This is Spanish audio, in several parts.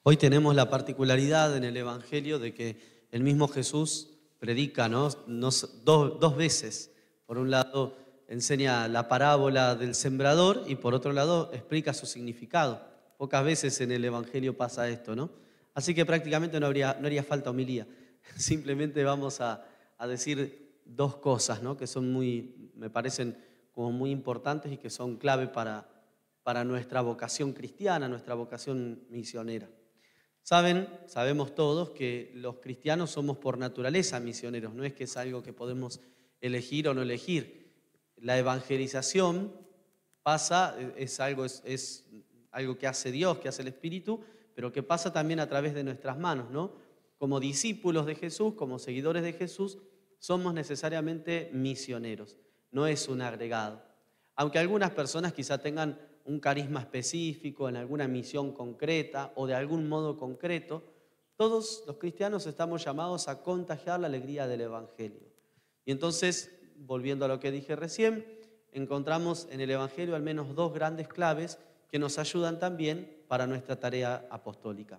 Hoy tenemos la particularidad en el Evangelio de que el mismo Jesús predica, ¿no? Dos veces. Por un lado enseña la parábola del sembrador y por otro lado explica su significado. Pocas veces en el Evangelio pasa esto, ¿no? Así que prácticamente no haría falta homilía. Simplemente vamos a decir dos cosas, ¿no? Que son me parecen como muy importantes y que son clave para nuestra vocación cristiana, nuestra vocación misionera. Sabemos todos que los cristianos somos por naturaleza misioneros, no es que es algo que podemos elegir o no elegir. La evangelización es algo que hace Dios, que hace el Espíritu, pero que pasa también a través de nuestras manos, ¿no? Como discípulos de Jesús, como seguidores de Jesús, somos necesariamente misioneros, no es un agregado. Aunque algunas personas quizá tengan un carisma específico en alguna misión concreta o de algún modo concreto, todos los cristianos estamos llamados a contagiar la alegría del Evangelio. Y entonces, volviendo a lo que dije recién, encontramos en el Evangelio al menos dos grandes claves que nos ayudan también para nuestra tarea apostólica.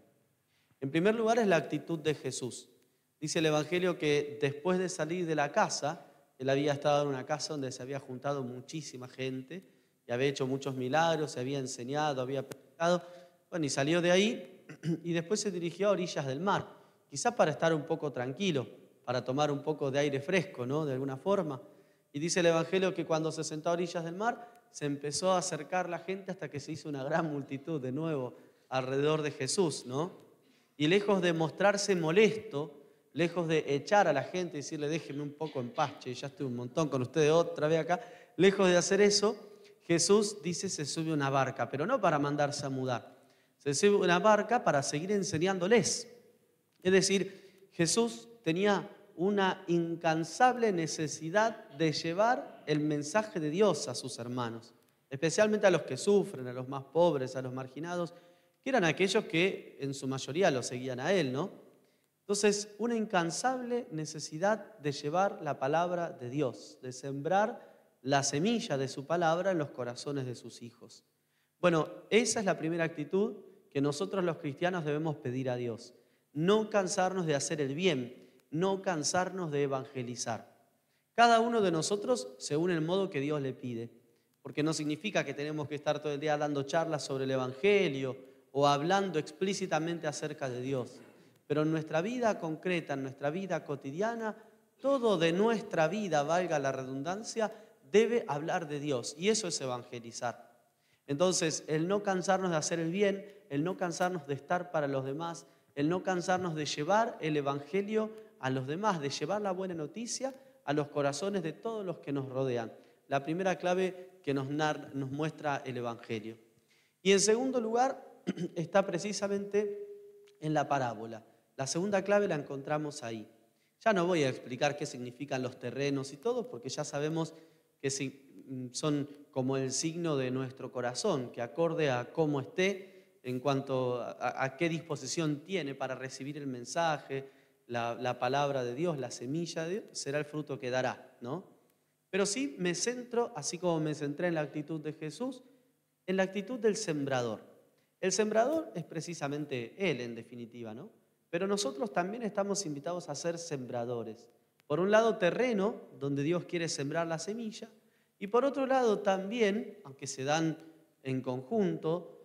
En primer lugar es la actitud de Jesús. Dice el Evangelio que después de salir de la casa, él había estado en una casa donde se había juntado muchísima gente y había hecho muchos milagros, se había enseñado, había predicado. Bueno, y salió de ahí y después se dirigió a orillas del mar, quizás para estar un poco tranquilo, para tomar un poco de aire fresco, ¿no? De alguna forma. Y dice el Evangelio que cuando se sentó a orillas del mar, se empezó a acercar la gente hasta que se hizo una gran multitud de nuevo alrededor de Jesús, ¿no? Y lejos de mostrarse molesto, lejos de echar a la gente y decirle déjenme un poco en paz, che, ya estoy un montón con ustedes otra vez acá, lejos de hacer eso, Jesús dice se sube a una barca, pero no para mandarse a mudar, se sube a una barca para seguir enseñándoles. Es decir, Jesús tenía una incansable necesidad de llevar el mensaje de Dios a sus hermanos, especialmente a los que sufren, a los más pobres, a los marginados, que eran aquellos que en su mayoría lo seguían a él, ¿no? Entonces, una incansable necesidad de llevar la palabra de Dios, de sembrar la semilla de su palabra en los corazones de sus hijos. Bueno, esa es la primera actitud que nosotros los cristianos debemos pedir a Dios. No cansarnos de hacer el bien, no cansarnos de evangelizar. Cada uno de nosotros según el modo que Dios le pide, porque no significa que tenemos que estar todo el día dando charlas sobre el Evangelio o hablando explícitamente acerca de Dios. Pero en nuestra vida concreta, en nuestra vida cotidiana, todo de nuestra vida, valga la redundancia, debe hablar de Dios. Y eso es evangelizar. Entonces, el no cansarnos de hacer el bien, el no cansarnos de estar para los demás, el no cansarnos de llevar el Evangelio a los demás, de llevar la buena noticia a los corazones de todos los que nos rodean. La primera clave que nos muestra el Evangelio. Y en segundo lugar está precisamente en la parábola. La segunda clave la encontramos ahí. Ya no voy a explicar qué significan los terrenos y todo, porque ya sabemos que son como el signo de nuestro corazón, que acorde a cómo esté, en cuanto a qué disposición tiene para recibir el mensaje, la palabra de Dios, la semilla de Dios, será el fruto que dará, ¿no? Pero sí me centro, así como me centré en la actitud de Jesús, en la actitud del sembrador. El sembrador es precisamente Él, en definitiva, ¿no? Pero nosotros también estamos invitados a ser sembradores. Por un lado, terreno, donde Dios quiere sembrar la semilla, y por otro lado también, aunque se dan en conjunto,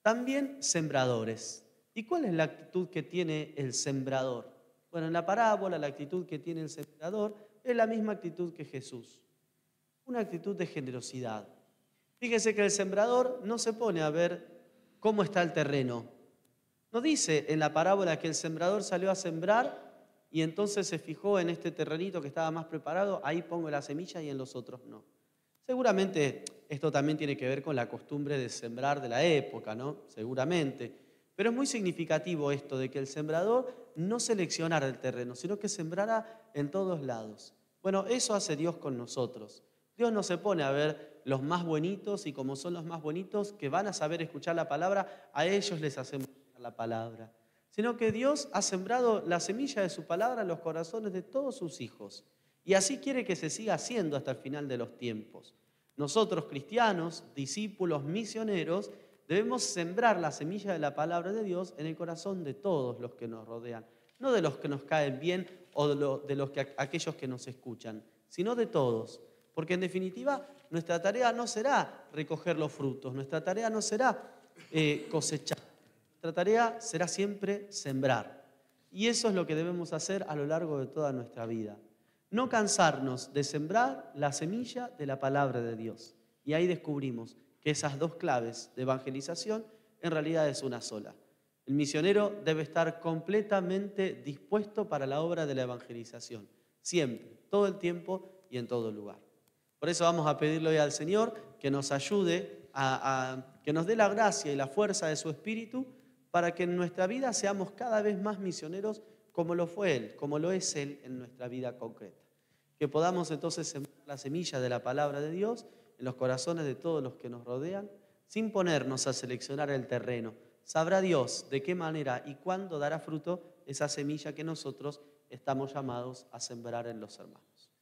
también sembradores. ¿Y cuál es la actitud que tiene el sembrador? Bueno, en la parábola la actitud que tiene el sembrador es la misma actitud que Jesús. Una actitud de generosidad. Fíjese que el sembrador no se pone a ver cómo está el terreno. No dice en la parábola que el sembrador salió a sembrar y entonces se fijó en este terrenito que estaba más preparado, ahí pongo la semilla y en los otros no. Seguramente esto también tiene que ver con la costumbre de sembrar de la época, ¿no? Seguramente. Pero es muy significativo esto de que el sembrador no seleccionara el terreno, sino que sembrara en todos lados. Bueno, eso hace Dios con nosotros. Dios no se pone a ver los más bonitos y como son los más bonitos que van a saber escuchar la palabra, a ellos les hacemos la palabra, sino que Dios ha sembrado la semilla de su palabra en los corazones de todos sus hijos. Y así quiere que se siga haciendo hasta el final de los tiempos. Nosotros, cristianos, discípulos, misioneros, debemos sembrar la semilla de la palabra de Dios en el corazón de todos los que nos rodean, no de los que nos caen bien o aquellos que nos escuchan, sino de todos. Porque en definitiva nuestra tarea no será recoger los frutos, nuestra tarea no será cosechar, nuestra tarea será siempre sembrar. Y eso es lo que debemos hacer a lo largo de toda nuestra vida. No cansarnos de sembrar la semilla de la palabra de Dios. Y ahí descubrimos que esas dos claves de evangelización en realidad es una sola. El misionero debe estar completamente dispuesto para la obra de la evangelización, siempre, todo el tiempo y en todo lugar. Por eso vamos a pedirle hoy al Señor que nos ayude, que nos dé la gracia y la fuerza de su Espíritu para que en nuestra vida seamos cada vez más misioneros como lo fue Él, como lo es Él en nuestra vida concreta. Que podamos entonces sembrar la semilla de la palabra de Dios en los corazones de todos los que nos rodean, sin ponernos a seleccionar el terreno. Sabrá Dios de qué manera y cuándo dará fruto esa semilla que nosotros estamos llamados a sembrar en los hermanos.